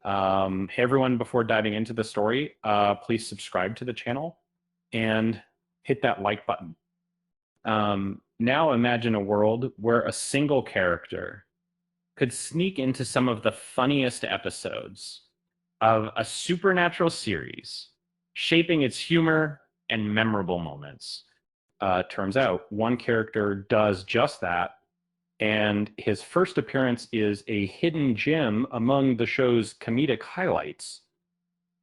Hey everyone, before diving into the story, please subscribe to the channel and hit that like button. Now imagine a world where a single character could sneak into some of the funniest episodes of a supernatural series, shaping its humor and memorable moments. Turns out one character does just that, and his first appearance is a hidden gem among the show's comedic highlights.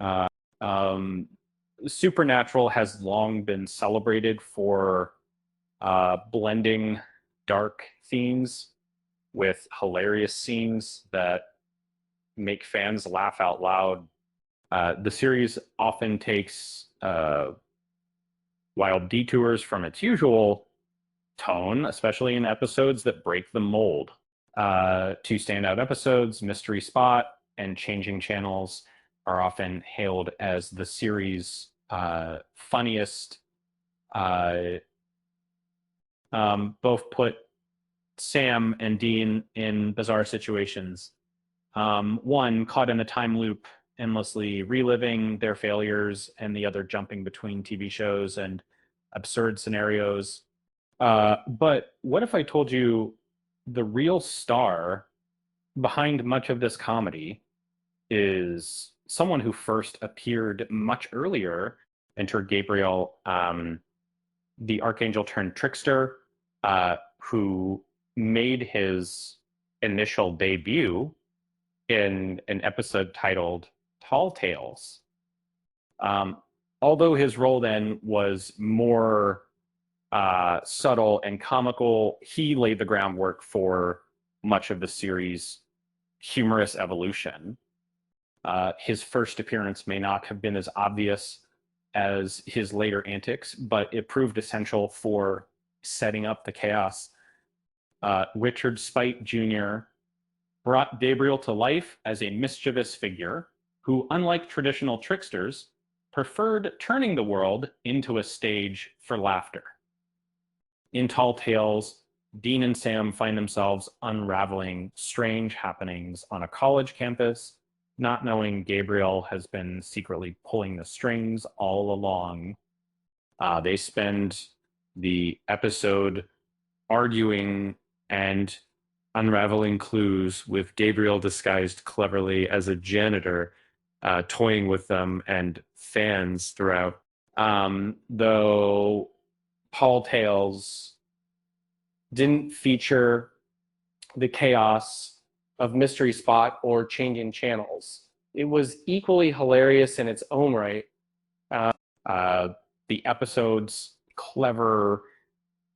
Uh, um, Supernatural has long been celebrated for blending dark themes with hilarious scenes that make fans laugh out loud. The series often takes wild detours from its usual tone, especially in episodes that break the mold. Two standout episodes, Mystery Spot and Changing Channels, are often hailed as the series' funniest. Uh, Both put Sam and Dean in bizarre situations. One caught in a time loop, endlessly reliving their failures, and the other jumping between TV shows and absurd scenarios. But what if I told you the real star behind much of this comedy is someone who first appeared much earlier, enter Gabriel, the archangel turned trickster, who made his initial debut in an episode titled Tall Tales. Um, Although his role then was more subtle and comical, he laid the groundwork for much of the series' humorous evolution. His first appearance may not have been as obvious as his later antics, but it proved essential for setting up the chaos. Richard Speight Jr. brought Gabriel to life as a mischievous figure who, unlike traditional tricksters, preferred turning the world into a stage for laughter. In Tall Tales, Dean and Sam find themselves unraveling strange happenings on a college campus, not knowing Gabriel has been secretly pulling the strings all along. They spend the episode arguing and unraveling clues, with Gabriel disguised cleverly as a janitor, toying with them and fans throughout. Though Tall Tales didn't feature the chaos of Mystery Spot or Changing Channels, it was equally hilarious in its own right. Uh, uh, the episode's clever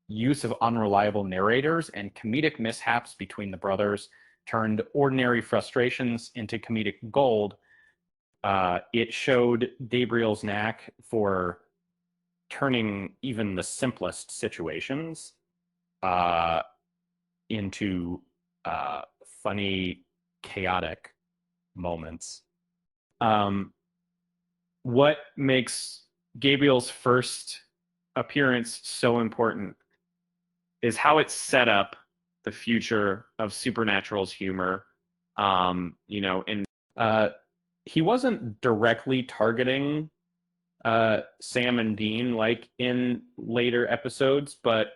use of unreliable narrators and comedic mishaps between the brothers turned ordinary frustrations into comedic gold. It showed Gabriel's knack for turning even the simplest situations uh, into funny, chaotic moments. Um, what makes Gabriel's first appearance so important is how it set up the future of Supernatural's humor. And uh, he wasn't directly targeting Sam and Dean like in later episodes, but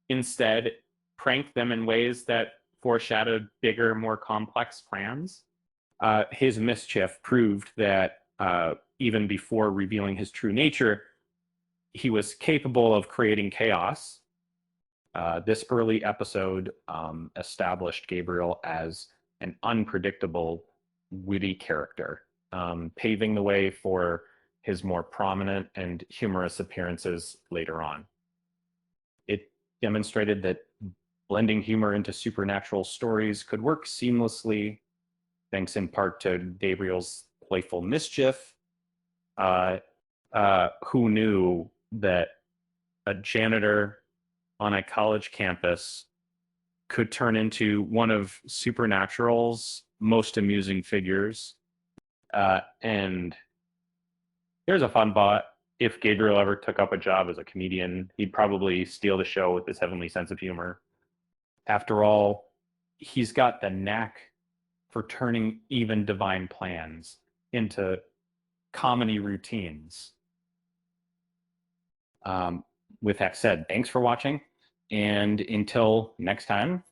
instead pranked them in ways that foreshadowed bigger, more complex plans. His mischief proved that even before revealing his true nature, he was capable of creating chaos. This early episode established Gabriel as an unpredictable, witty character, paving the way for his more prominent and humorous appearances later on. It demonstrated that blending humor into supernatural stories could work seamlessly, thanks in part to Gabriel's playful mischief. Uh, who knew that a janitor on a college campus could turn into one of Supernatural's most amusing figures? And here's a fun thought. If Gabriel ever took up a job as a comedian, he'd probably steal the show with his heavenly sense of humor. After all, he's got the knack for turning even divine plans into comedy routines. With that said, thanks for watching, and until next time,